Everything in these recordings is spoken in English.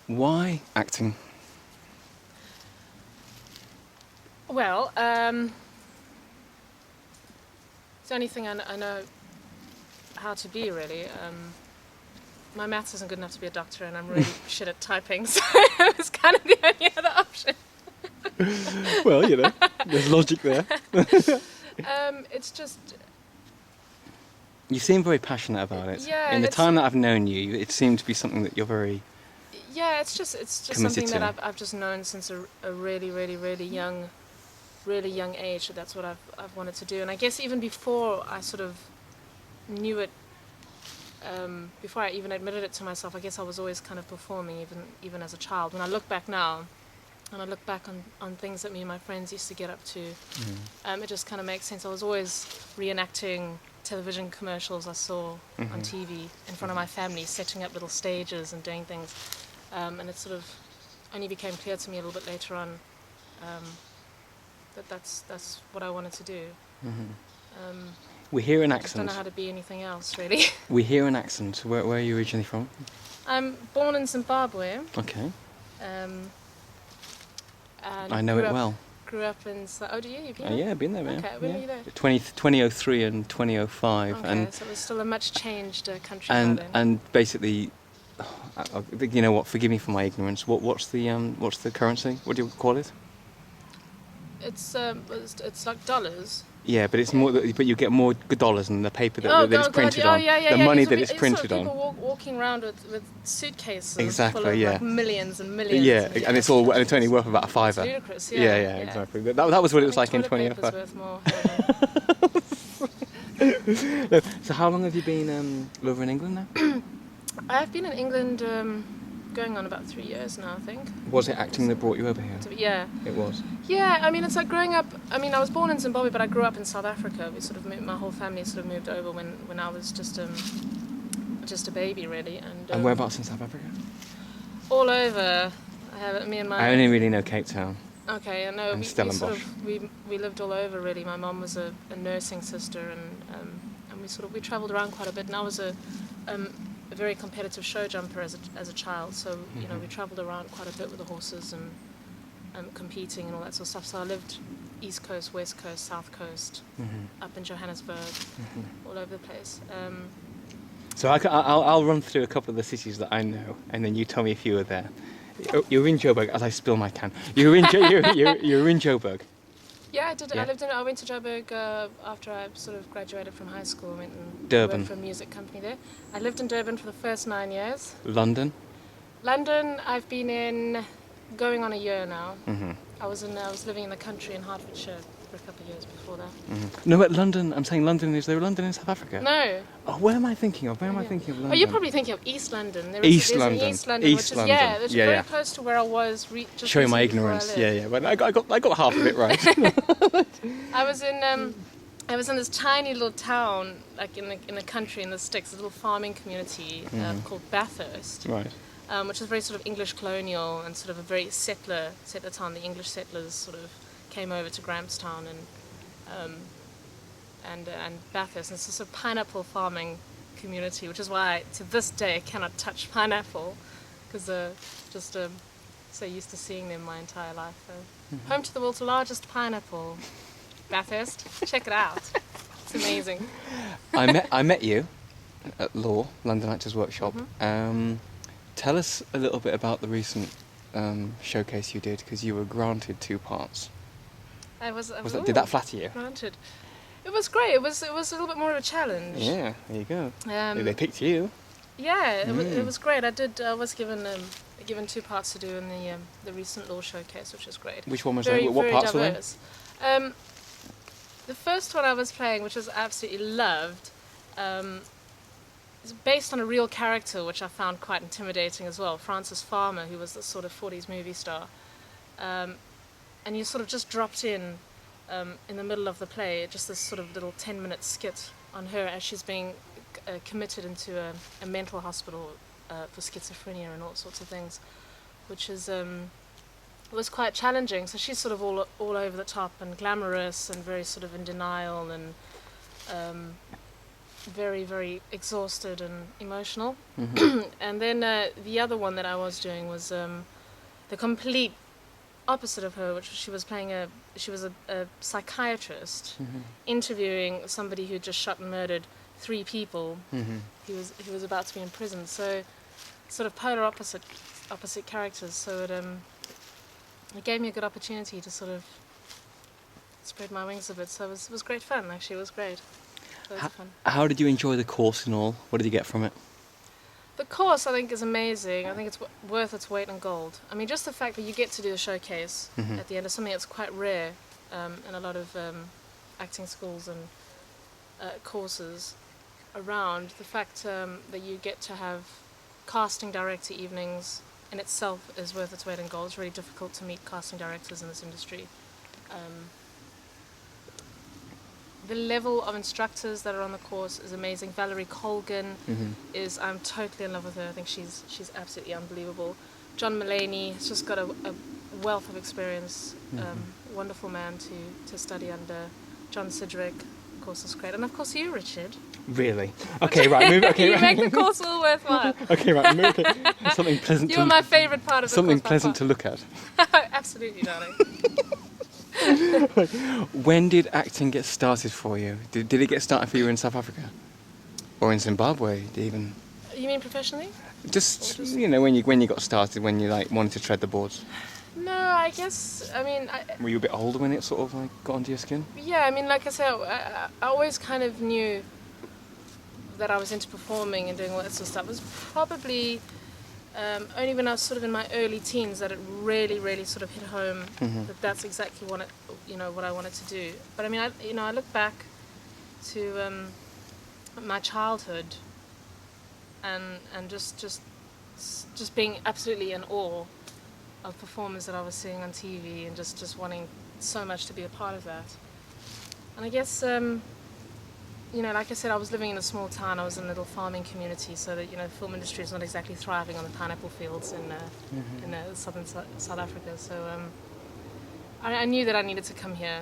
Why acting? Well, it's the only thing I know how to be, really. My maths isn't good enough to be a doctor, and I'm really shit at typing, so it was kind of the only other option. Well, there's logic there. It's just... You seem very passionate about it. Yeah, In the time that I've known you, it seemed to be something that you're very... Yeah, it's just something that I've just known since a really, really, really young age. That's what I've wanted to do, and I guess even before I sort of knew it, before I even admitted it to myself, I guess I was always kind of performing, even as a child. When I look back now, and I look back on things that me and my friends used to get up to, it just kind of makes sense. I was always reenacting television commercials I saw on TV in front of my family, setting up little stages and doing things. And it sort of only became clear to me a little bit later on that's what I wanted to do. We hear an I just don't accent. know how to be anything else, really. We hear an accent. Where are you originally from? I'm born in Zimbabwe. Okay. And I know it well. Grew up in... Oh, do you? You've been there? Yeah, I've been there, man. Okay, when were you there? 2003 and 2005. Okay, and so it was still a much changed country now then. and basically, you know what? Forgive me for my ignorance. What's the currency? What do you call it? It's like dollars. Yeah, but it's more. But you get more dollars than the paper that it's printed on. Yeah, the money so that it's printed sort of on. People walking around with suitcases Exactly, full of yeah. like millions and millions. Yeah, and and it's all. And it's only worth about a fiver. It's ludicrous. Yeah, exactly. That was what it was like in toilet 2005. paper's worth more. So how long have you been over in England now? I've been in England going on about 3 years now, I think. Was it acting that brought you over here? Yeah. It was. Yeah, I mean, it's like growing up. I mean, I was born in Zimbabwe, but I grew up in South Africa. We sort of moved, my whole family sort of moved over when I was just a baby, really. And whereabouts in South Africa? All over. Me and my... I only really know Cape Town. Okay, I know. And We Stellenbosch. lived all over, really. My mum was a nursing sister, and we travelled around quite a bit. And I was a very competitive show jumper as a child, so you know we travelled around quite a bit with the horses and competing and all that sort of stuff. So I lived East Coast, West Coast, South Coast, up in Johannesburg, all over the place. So I'll run through a couple of the cities that I know, and then you tell me if you were there. You're in Joburg, as I spill my can. You're in Joburg. Yeah, I did. Yeah. I went to Joburg after I sort of graduated from high school. I went and Durban. worked for a music company there. I lived in Durban for the first 9 years. London. London, I've been in going on a year now. Mm-hmm. I was living in the country in Hertfordshire for a couple of years before that. No, but London. I'm saying London. Is there London in South Africa? No. Oh, where am I thinking of? Where am I thinking of London? Oh, you're probably thinking of East London. There's East an London. East London, East which is London. which is Yeah, very yeah. close to where I was. Just Showing my recently before I ignorance. lived. But I got half of it right. I was in this tiny little town, like in the country in the sticks, a little farming community called Bathurst, Right. Which is very sort of English colonial and sort of a very settler town. The English settlers sort of came over to Grahamstown and Bathurst, and it's a sort of pineapple farming community, which is why to this day I cannot touch pineapple because just so used to seeing them my entire life. Home to the world's largest pineapple. Bathurst, check it out. It's amazing. I met you at Law, London Actors Workshop. Tell us a little bit about the recent showcase you did, because you were granted 2 parts. Did that flatter you? Granted. It was great. It was a little bit more of a challenge. Yeah, there you go. They picked you. Yeah, it was great. I was given 2 parts to do in the recent Law showcase, which was great. Which one was very, that? What very parts diverse. The first one I was playing, which was absolutely loved, is based on a real character, which I found quite intimidating as well. Francis Farmer, who was the sort of 40s movie star, and you sort of just dropped in the middle of the play, just this sort of little 10-minute skit on her as she's being committed into a mental hospital for schizophrenia and all sorts of things, which is was quite challenging. So she's sort of all over the top and glamorous and very sort of in denial and very, very exhausted and emotional. Mm-hmm. And then the other one that I was doing was the complete opposite of her, which she was a psychiatrist Mm-hmm. interviewing somebody who just shot and murdered 3 people. Mm-hmm. He was about to be in prison. So sort of polar opposite characters. So it gave me a good opportunity to sort of spread my wings a bit. So it was great fun. Actually, it was great. So it was fun. How did you enjoy the course and all? What did you get from it? The course, I think, is amazing. I think it's worth its weight in gold. I mean, just the fact that you get to do a showcase Mm-hmm. at the end of something that's quite rare in a lot of acting schools and courses around. The fact that you get to have casting director evenings in itself is worth its weight in gold. It's really difficult to meet casting directors in this industry. The level of instructors that are on the course is amazing. Valerie Colgan Mm-hmm. I'm totally in love with her. I think she's absolutely unbelievable. John Mulaney has just got a wealth of experience. Wonderful man to study under. John Sidgwick, of course, is great. And of course you, Richard. Really? Okay, right. Move. Okay, You right. make the course all worthwhile. Okay, right. Move. Okay. Something pleasant. You're my favourite part of the Something course. pleasant to look at. Absolutely, darling. When did acting get started for you? Did it get started for you in South Africa, or in Zimbabwe? Even You mean professionally? just when you got started, when you wanted to tread the boards. No, I guess. I mean, Were you a bit older when it sort of got onto your skin? yeah. I mean, like I said, I always kind of knew that I was into performing and doing all that sort of stuff. It was probably only when I was sort of in my early teens that it really, really sort of hit home that that's exactly what I wanted to do. But I mean, I look back to my childhood and just being absolutely in awe of performers that I was seeing on TV and just wanting so much to be a part of that. And I guess like I said, I was living in a small town. I was in a little farming community, so that the film industry is not exactly thriving on the pineapple fields in southern South Africa. So I knew that I needed to come here,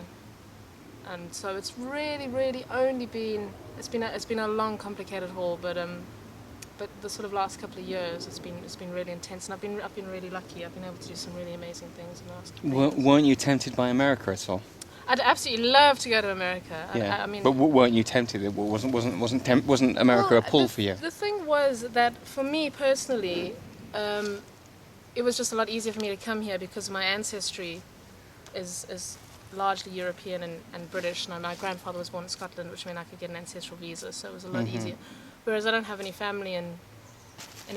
and so it's really, really only been it's been a long, complicated haul, but the sort of last couple of years it's been really intense, and I've been really lucky. I've been able to do some really amazing things in the last couple of years. Weren't you tempted by America at all? I'd absolutely love to go to America. Yeah. I mean, but weren't you tempted? Wasn't America a pull for you? The thing was that for me personally, it was just a lot easier for me to come here because my ancestry is largely European and British. And my grandfather was born in Scotland, which meant I could get an ancestral visa, so it was a lot easier. Whereas I don't have any family in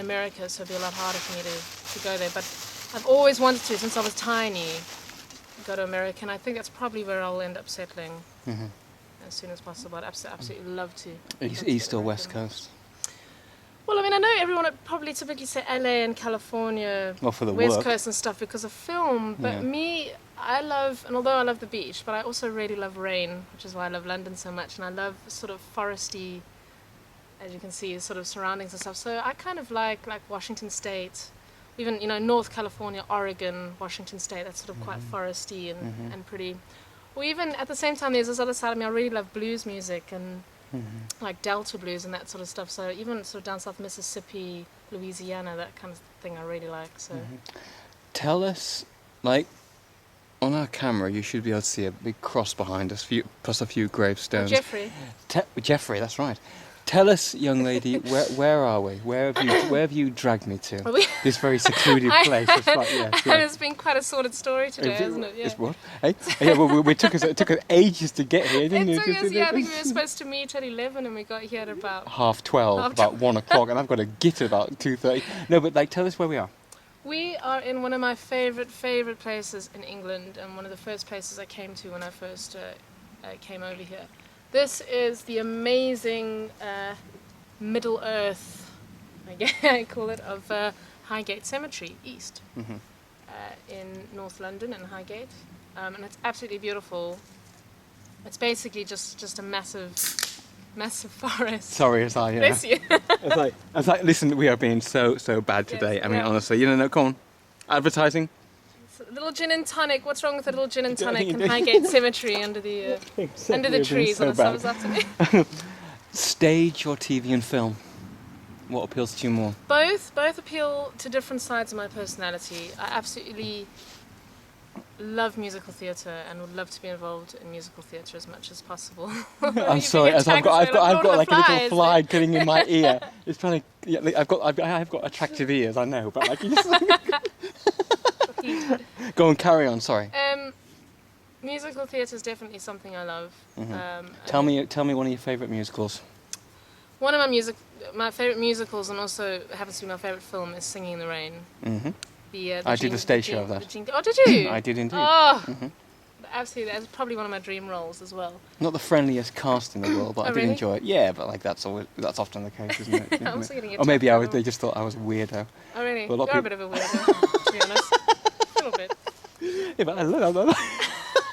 America, so it'd be a lot harder for me to go there. But I've always wanted to, since I was tiny, go to America, and I think that's probably where I'll end up settling as soon as possible. I'd absolutely love to. East or West Coast? Well, I mean, I know everyone would probably typically say LA and California, well, for the West work. Coast and stuff because of film, but me, I love, and although I love the beach, but I also really love rain, which is why I love London so much, and I love sort of foresty, as you can see, sort of surroundings and stuff. So I kind of like Washington State, even North California, Oregon, Washington State. That's sort of quite foresty and pretty. Or even at the same time, there's this other side of me. I really love blues music and like Delta blues and that sort of stuff. So even sort of down south Mississippi, Louisiana, that kind of thing, I really like. So tell us, on our camera, you should be able to see a big cross behind us, plus a few gravestones. Jeffrey. Jeffrey, that's right. Tell us, young lady, where are we? Where have you dragged me to? This very secluded place. That's right, yes. It's been quite a sordid story today, hasn't it? Yeah. It's what? Hey? Yeah, well, it took us ages to get here, didn't it? It took us, I think we were supposed to meet at 11 and we got here at about 12:30, about 1 o'clock, and I've got to get at about 2:30. No, but tell us where we are. We are in one of my favourite places in England, and one of the first places I came to when I first came over here. This is the amazing Middle Earth, I call it, of Highgate Cemetery, East, in North London, in Highgate. And it's absolutely beautiful. It's basically just a massive forest. Sorry, it's like, Bless you. it's like, listen, we are being so bad today. Yes, I mean, honestly, no, come on. Advertising. A little gin and tonic. What's wrong with a little gin and tonic in Highgate Cemetery under the trees on a summer's afternoon? Stage or TV and film? What appeals to you more? Both appeal to different sides of my personality. I absolutely love musical theatre and would love to be involved in musical theatre as much as possible. I'm sorry, as I've got like a little fly getting in my ear. It's trying to. Yeah, I've got attractive ears. I know, but like. Go on, carry on. Sorry. Musical theatre is definitely something I love. Mm-hmm. Tell me one of your favourite musicals. One of my favourite musicals, and also happens to be my favourite film, is Singing in the Rain. Mm-hmm. I did a stage show of that. Oh, did you? I did indeed. Oh, mm-hmm. Absolutely. That's probably one of my dream roles as well. Not the friendliest cast in the world, but I did really? enjoy it. Yeah, but like that's often the case, isn't it? I'm also getting or maybe they just thought I was a weirdo. Oh, really? Well, You're a bit of a weirdo, to be honest. A little bit. Yeah, but I love that.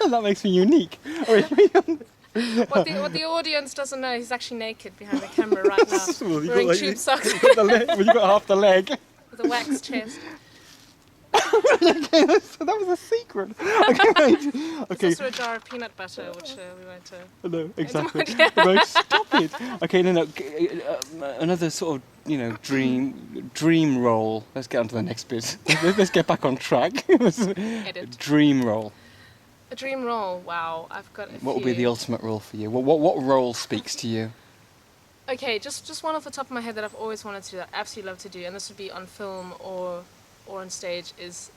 That makes me unique. What the audience doesn't know, he's actually naked behind the camera right now, well, wearing tube socks. You've got half the leg. With a wax chest. Okay, so that was a secret. Okay. There's also a jar of peanut butter, which we won't... No, exactly. No, stop it. Okay, no. Another sort of, dream role. Let's get on to the next bit. Let's get back on track. Edit. Dream role. A dream role, wow. I've got a What would few. be the ultimate role for you? What role speaks to you? Okay, just one off the top of my head that I've always wanted to do, that I absolutely love to do, and this would be on film or on stage, is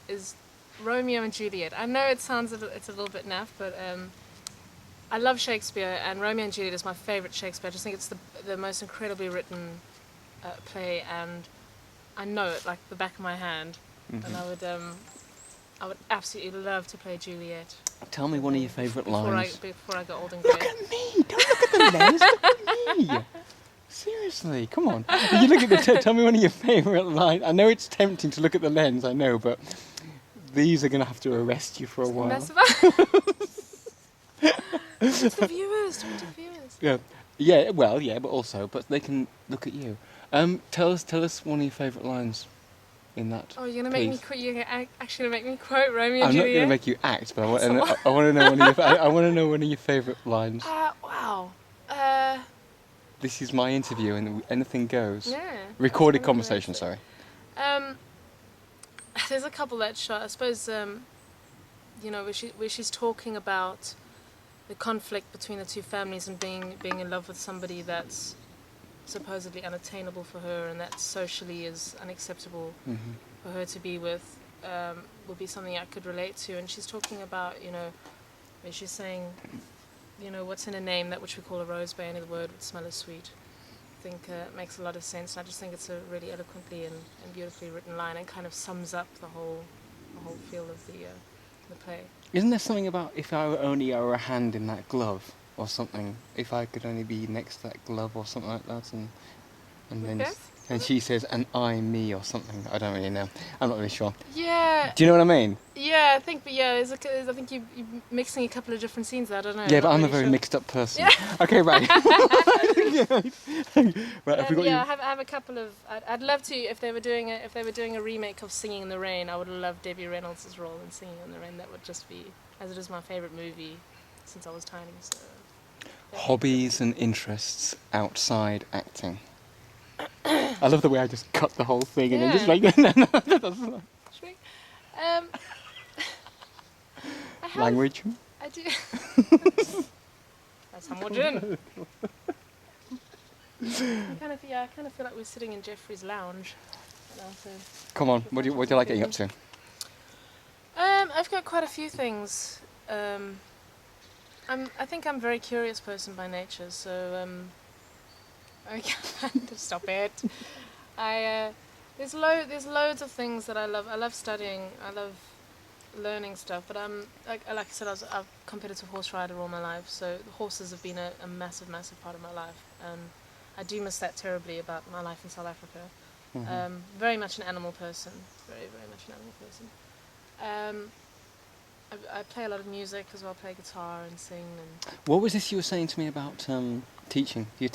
Romeo and Juliet. I know it's a little bit naff, but I love Shakespeare, and Romeo and Juliet is my favourite Shakespeare. I just think it's the most incredibly written play, and I know it like the back of my hand. Mm-hmm. And I would absolutely love to play Juliet. Tell me one of your favourite lines. Before I got old and grey. Look at me! Don't look at the lens, look at me! Seriously, come on. You look at tell me one of your favourite lines. I know it's tempting to look at the lens, I know, but these are going to have to arrest you for a while. Mess about. To the viewers. Yeah, but they can look at you. Tell us one of your favourite lines in that. Oh, you're gonna make me quote. You're actually gonna make me quote Romeo and I'm Juliet. not gonna make you act, but I want to know one of your favourite lines. Wow. This is my interview, and anything goes. Yeah. Recorded conversation. Sorry. There's a couple that shot. I suppose where she's talking about the conflict between the two families and being in love with somebody that's supposedly unattainable for her and that socially is unacceptable for her to be with, would be something I could relate to. And she's talking about, where she's saying, what's in a name, that which we call a rose by any word would smell as sweet. I think it makes a lot of sense, and I just think it's a really eloquently and beautifully written line, and kind of sums up the whole feel of the play. Isn't there something about if I were a hand in that glove or something? If I could only be next to that glove or something like that, and then and she says, "and I me" or something. I don't really know. I'm not really sure. Yeah. Do you know what I mean? Yeah, I think. But yeah, I think you're mixing a couple of different scenes there. I don't know. Yeah, but I'm really a very sure. mixed up person. Yeah. Okay, right. I have a couple of. I'd love to if they were doing a remake of Singing in the Rain. I would love Debbie Reynolds' role in Singing in the Rain. That would just be, as it is my favourite movie since I was tiny. So. Hobbies and interests outside acting. I love the way I just cut the whole thing and then just like. Language. I do. That's how modern. I kind of feel like we're sitting in Jeffrey's lounge. Come on, what do you like getting up to? I've got quite a few things. I think I'm a very curious person by nature, so I can't stop it. There's loads of things that I love. I love studying. I love learning stuff. But like I said, I was a competitive horse rider all my life, so the horses have been a massive part of my life. I do miss that terribly about my life in South Africa. Mm-hmm. Very much an animal person. Very much an animal person. I play a lot of music as well. Play guitar and sing. And what was this you were saying to me about teaching? Do you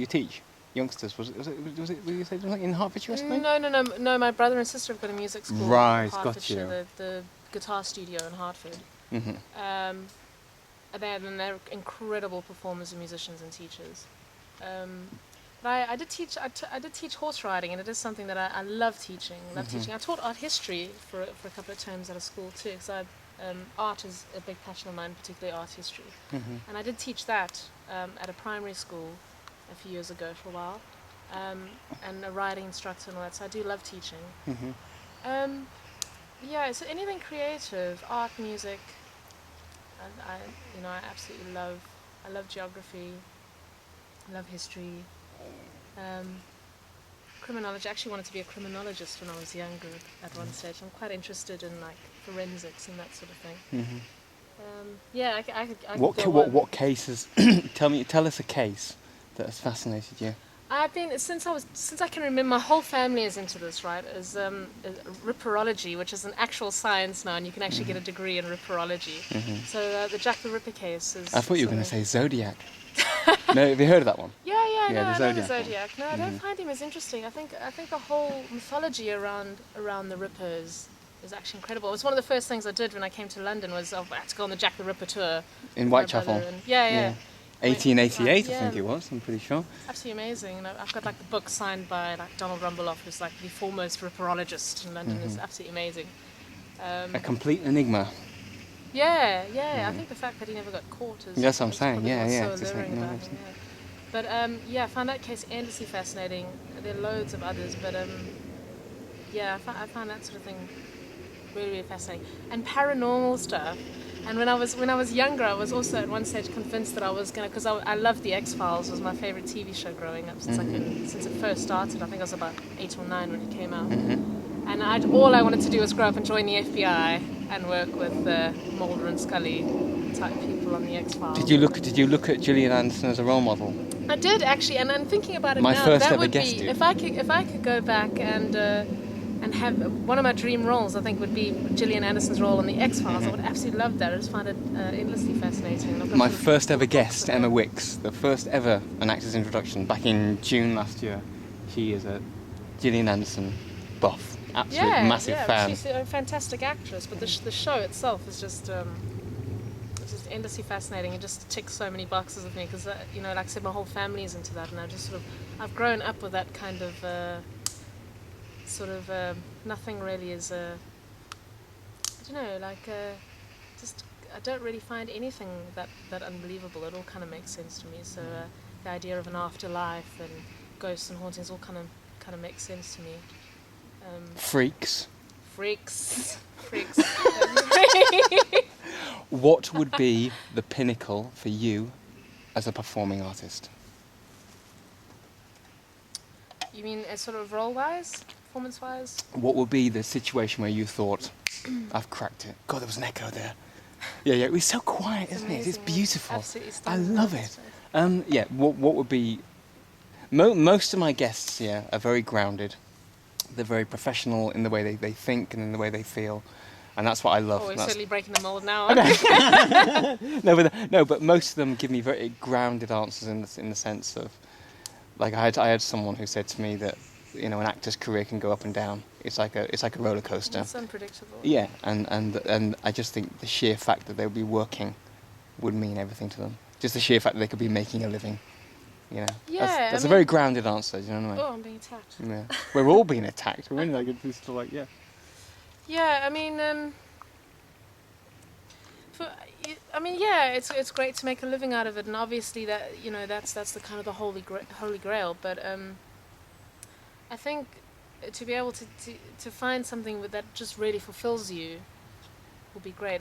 teach youngsters? Was it? Were you saying something in Hertfordshire or something? No. My brother and sister have got a music school. Right, in Hertfordshire, got you. The guitar studio in Hartford. Mm-hmm. And they're incredible performers and musicians and teachers. But I did teach. I did teach horse riding, and it is something that I love teaching. I taught art history for a couple of terms at a school too, because art is a big passion of mine, particularly art history. And I did teach that at a primary school a few years ago for a while, and a riding instructor and all that. So I do love teaching. Yeah, so anything creative, art, music. And I absolutely love. I love geography. I love history. Criminology. I actually wanted to be a criminologist when I was younger at one stage. I'm quite interested in like forensics and that sort of thing. Yeah, I could What go on. what cases? Tell us a case that has fascinated you. I've been since I can remember. My whole family is into this, right? Is ripperology, which is an actual science now, and you can actually get a degree in ripperology. So the Jack the Ripper case is. I thought you were going to say Zodiac. No, have you heard of that one? Yeah, Yeah, no, the I know the Zodiac Zodiac. No, I don't find him as interesting. I think the whole mythology around the Ripper is actually incredible. It was one of the first things I did when I came to London. Was I had to go on the Jack the Ripper tour in with my Whitechapel. brother, and yeah. 1888, Yeah. I think it was. I'm pretty sure. Absolutely amazing. And I've got like the book signed by like Donald Rumbeloff, who's like the foremost ripperologist in London. It's absolutely amazing. A complete enigma. Yeah. I think the fact that he never got caught is. That's what I'm is saying. probably Yeah. what's so alluring about him. Yeah. But I found that case endlessly fascinating. There are loads of others, but I found that sort of thing really, really fascinating. And paranormal stuff. And when I was younger, I was also at one stage convinced that I was gonna, because I loved the X-Files. It was my favorite TV show growing up since it first started. I think I was about 8 or 9 when it came out. And all I wanted to do was grow up and join the FBI and work with Mulder and Scully type people on the X-Files. Did you look at Gillian Anderson as a role model? I did actually, and I'm thinking about it My now. first That ever would guest be dude. if I could go back and have one of my dream roles. I think would be Gillian Anderson's role on the X-Files. I would absolutely love that. I just find it endlessly fascinating. My first ever guest, Emma Wicks, the first ever An Actor's Introduction, back in June last year. She is a Gillian Anderson buff, absolute massive fan. She's a fantastic actress, but the show itself is just it's just endlessly fascinating. It just ticks so many boxes with me because like I said, my whole family is into that, and I've grown up with that kind of nothing really is I don't know, just I don't really find anything that unbelievable. It all kind of makes sense to me. So the idea of an afterlife and ghosts and hauntings all kind of makes sense to me. Freaks. What would be the pinnacle for you as a performing artist? You mean as sort of role-wise, performance-wise? What would be the situation where you thought, I've cracked it? God, there was an echo there. Yeah, it was so quiet, isn't it? It's beautiful. Absolutely I stunning. love it. What would be... most of my guests here are very grounded. They're very professional in the way they think and in the way they feel. And that's what I love. Oh, we're That's... certainly breaking the mould now. but most of them give me very grounded answers in the sense of... Like I had someone who said to me that an actor's career can go up and down. It's like a roller coaster. It's unpredictable. Yeah, and I just think the sheer fact that they'll be working would mean everything to them. Just the sheer fact that they could be making a living. Yeah, that's a very grounded answer. Do you know what I mean? Oh, I'm being attacked. Yeah, we're all being attacked. We're in yeah. Yeah, it's great to make a living out of it, and obviously that's the kind of the holy grail. But I think to be able to find something that just really fulfills you will be great.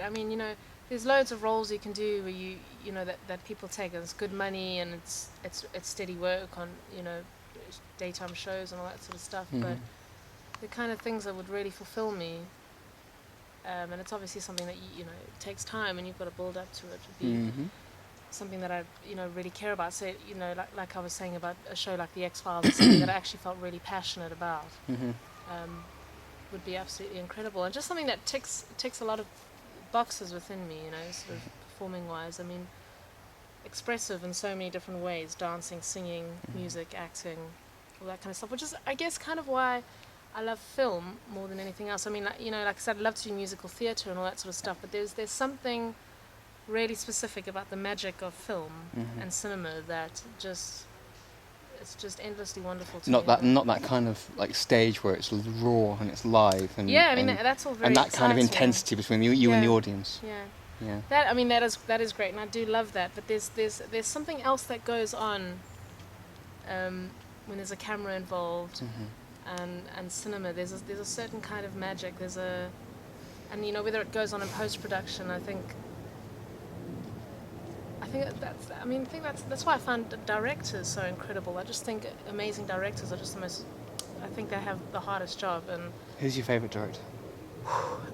There's loads of roles you can do where that people take, and it's good money and it's steady work on daytime shows and all that sort of stuff. But the kind of things that would really fulfill me. And it's obviously something that it takes time, and you've got to build up to it. To be something that I really care about. So like I was saying about a show like The X-Files, it's something that I actually felt really passionate about. Would be absolutely incredible, and just something that ticks a lot of boxes within me. Sort of performing wise. Expressive in so many different ways: dancing, singing, music, acting, all that kind of stuff. Which is, I guess, kind of why I love film more than anything else. Like I said, I love to do musical theatre and all that sort of stuff, but there's something really specific about the magic of film and cinema that just it's just endlessly wonderful to Not me. that, not that kind of like stage where it's raw and it's live, and yeah, I mean that's all very and that exciting. kind of intensity between you and the audience. Yeah. Yeah. That is great, and I do love that. But there's something else that goes on when there's a camera involved, and cinema. There's a certain kind of magic. And you know, whether it goes on in post production, I think that's why I find directors so incredible. I just think amazing directors are just the most. I think they have the hardest job. And Who's your favourite director?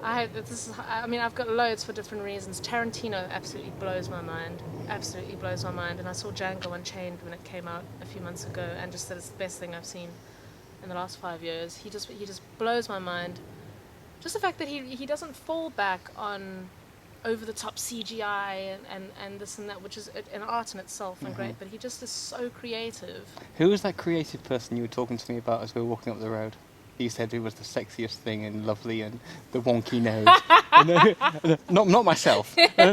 I've got loads for different reasons. Tarantino absolutely blows my mind. Absolutely blows my mind. And I saw Django Unchained when it came out a few months ago, and just said it's the best thing I've seen in the last 5 years. He just blows my mind. Just the fact that he doesn't fall back on over the top CGI and this and that, which is an art in itself and great, but he just is so creative. Who was that creative person you were talking to me about as we were walking up the road? You said it was the sexiest thing and lovely and the wonky nose. Not myself. No.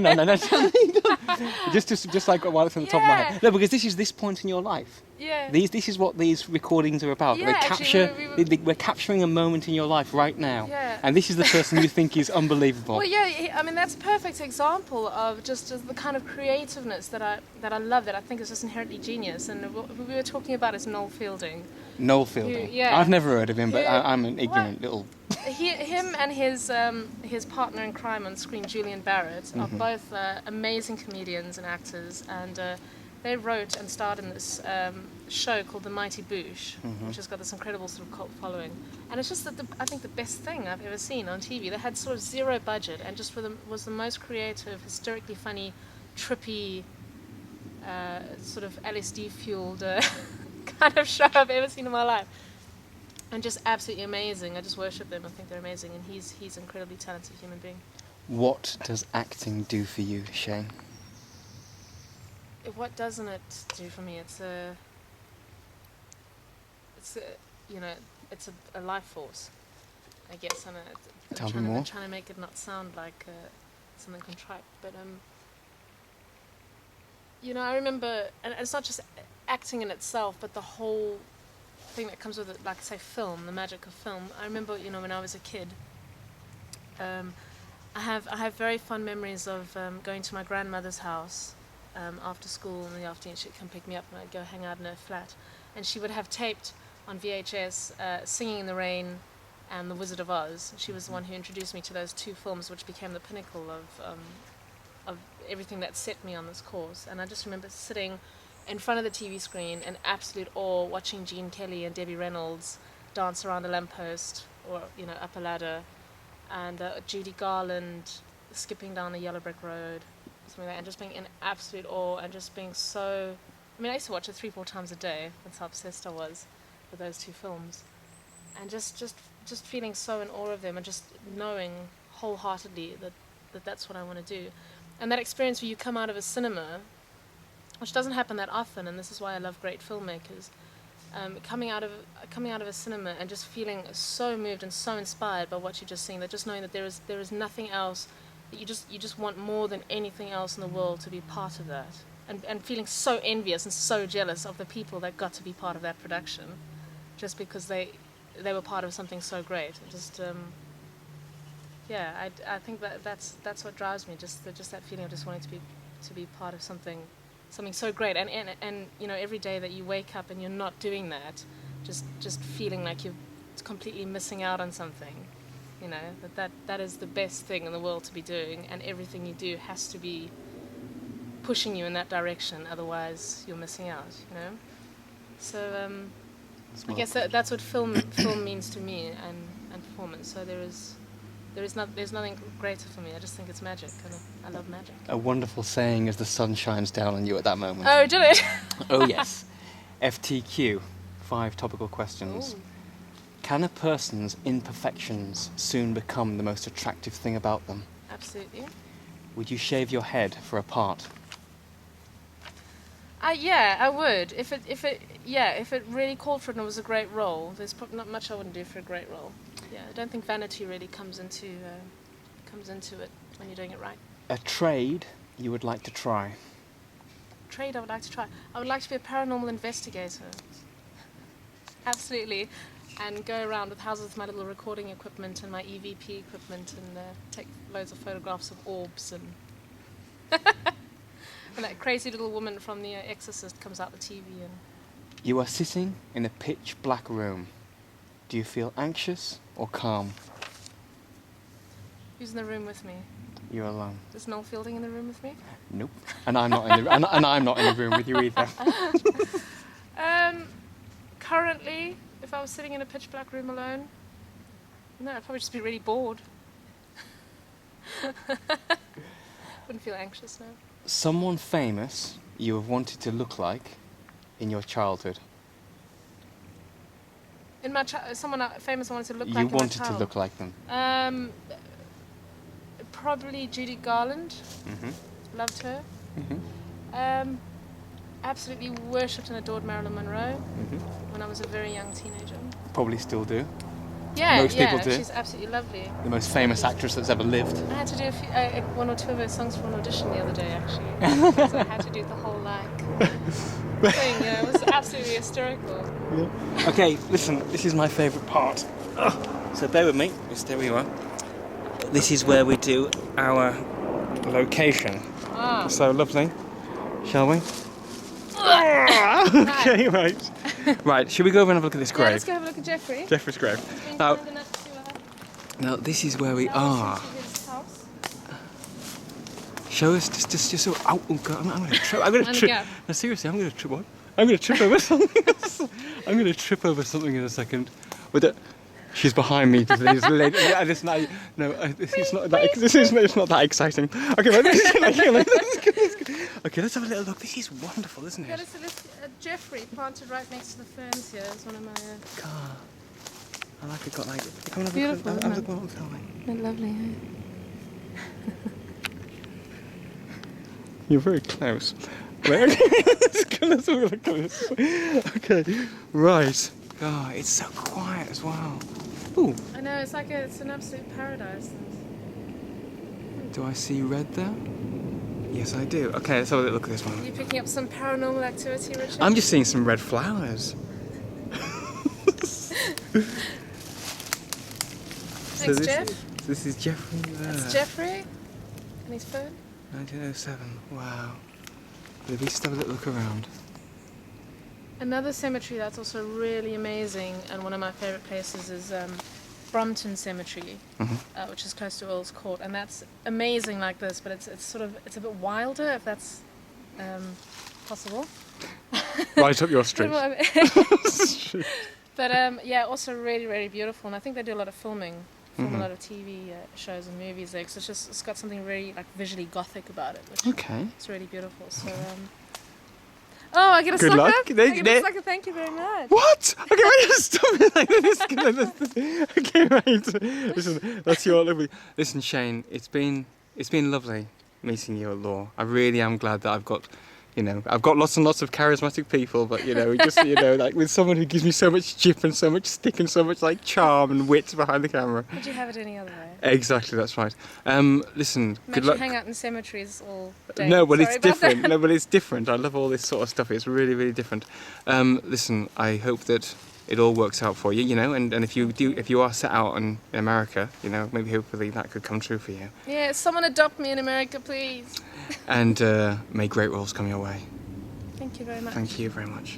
just like while it's on the top of my head. No, because this is this point in your life. Yeah. This is what these recordings are about. Yeah, We're capturing a moment in your life right now. Yeah. And this is the person you think is unbelievable. Well, yeah, that's a perfect example of just the kind of creativeness that I love, that I think is just inherently genius. And what we were talking about is Noel Fielding. Noel Fielding. Yeah. I've never heard of him, but I'm an ignorant little... Him and his partner in crime on screen, Julian Barrett, are both amazing comedians and actors, and they wrote and starred in this show called The Mighty Boosh, which has got this incredible sort of cult following. And it's just I think the best thing I've ever seen on TV. They had sort of zero budget and just was the most creative, hysterically funny, trippy, sort of LSD-fueled kind of show I've ever seen in my life. And just absolutely amazing. I just worship them. I think they're amazing, and he's an incredibly talented human being. What does acting do for you, Shayne? What doesn't it do for me? It's a life force, I guess. Tell me more. I'm trying to make it not sound like something contrite, but I remember, and it's not just acting in itself, but the whole thing that comes with it, like say film, the magic of film. I remember, when I was a kid, I have very fond memories of going to my grandmother's house after school in the afternoon. She'd come pick me up and I'd go hang out in her flat, and she would have taped on VHS Singing in the Rain and The Wizard of Oz. She was the one who introduced me to those two films, which became the pinnacle of everything that set me on this course. And I just remember sitting in front of the TV screen in absolute awe, watching Gene Kelly and Debbie Reynolds dance around a lamppost or up a ladder, and Judy Garland skipping down a yellow brick road, something like that, and just being in absolute awe and just being so... I used to watch it 3-4 times a day. That's how obsessed I was with those two films, and just feeling so in awe of them, and just knowing wholeheartedly that that's what I want to do. And that experience where you come out of a cinema, which doesn't happen that often, and this is why I love great filmmakers, coming out of a cinema and just feeling so moved and so inspired by what you've just seen, that just knowing that there is nothing else, that you just want more than anything else in the world to be part of that, and feeling so envious and so jealous of the people that got to be part of that production, just because they were part of something so great. Just I think that's what drives me, just that feeling of just wanting to be part of something so great, and every day that you wake up and you're not doing that, just feeling like you're completely missing out on something, that is the best thing in the world to be doing, and everything you do has to be pushing you in that direction, otherwise you're missing out, So I guess that's what film means to me, and performance. So there's nothing greater for me. I just think it's magic, and I love magic. A wonderful saying as the sun shines down on you at that moment. Oh, did it? Oh, yes. FTQ, 5 topical questions. Ooh. Can a person's imperfections soon become the most attractive thing about them? Absolutely. Would you shave your head for a part? Yeah, I would. If it really called for it and it was a great role, there's probably not much I wouldn't do for a great role. Yeah, I don't think vanity really comes into it when you're doing it right. A trade you would like to try? Trade I would like to try. I would like to be a paranormal investigator. Absolutely. And go around with houses with my little recording equipment and my EVP equipment and take loads of photographs of orbs and and that crazy little woman from The Exorcist comes out the TV and... You are sitting in a pitch black room. Do you feel anxious or calm? Who's in the room with me? You're alone. Is Noel Fielding in the room with me? Nope. And I'm not in the and I'm not in the room with you either. Currently, if I was sitting in a pitch black room alone, no, I'd probably just be really bored. Wouldn't feel anxious, no. Someone famous you have wanted to look like in your childhood. In my someone famous I wanted to look like. You in my wanted to child. look like them. Probably Judy Garland. Mm-hmm. Loved her. Mm-hmm. Absolutely worshipped and adored Marilyn Monroe Mm-hmm. when I was a very young teenager. Probably still do. Yeah, Most people do. She's absolutely lovely. The most famous actress that's ever lived. I had to do one or two of her songs for an audition the other day, actually. So I had to do the whole thing. It was absolutely hysterical. Yeah. Okay, listen, this is my favourite part. So bear with me. Yes, there we are. This is where we do our location. So lovely. Shall we? Okay, right. Right, should we go over and have a look at this grave? Yeah, let's go have a look at Jeffrey. Jeffrey's grave. Now this is where we are. Show us just so. Oh God! I'm gonna trip. I'm gonna trip. No, seriously, I'm gonna trip. What? I'm gonna trip over something. I'm gonna trip over something in a second. With it, she's behind me. This is not. No, this is not that. It's not that exciting. Okay, okay, let's have a little look. This is wonderful, isn't it? Yeah, Jeffrey planted right next to the ferns here is one of my. God, I like it. Got like. Come on, beautiful. Have a look what I'm They're lovely. You're very close. Let's have a look at this. Okay, right. Oh, it's so quiet as well. Ooh. I know, it's an absolute paradise. Do I see red there? Yes, I do. Okay, let's have a little look at this one. Are you picking up some paranormal activity, Richard? I'm just seeing some red flowers. Thanks, Jeff. This is Jeffrey there. That's Jeffrey. And his phone. 1907. Wow. Let me just have a little look around. Another cemetery that's also really amazing and one of my favourite places is Brompton Cemetery, which is close to Earl's Court, and that's amazing like this, but it's a bit wilder if that's possible. Right up your street. But yeah, also really, really beautiful, and I think they do a lot of film a lot of TV shows and movies there, because it's got something really like visually gothic about it, which it's really beautiful. So oh, I get a Good sucker. luck. I get a sucker. Thank you very much. What? Okay, wait, stop it like this. Okay, right. Listen, that's your lovely. Listen, Shayne, it's been lovely meeting you at Law. I really am glad that I've got lots and lots of charismatic people, but like with someone who gives me so much jip and so much stick and so much like charm and wit behind the camera. Would you have it any other way? Exactly, that's right. Listen, good luck. Hang out in cemeteries all day. No, but it's different. No, but it's different. I love all this sort of stuff. It's really, really different. Listen, I hope that it all works out for you, and if you are set out in America, maybe hopefully that could come true for you. Yeah, someone adopt me in America, please. And may great roles come your way. Thank you very much. Thank you very much.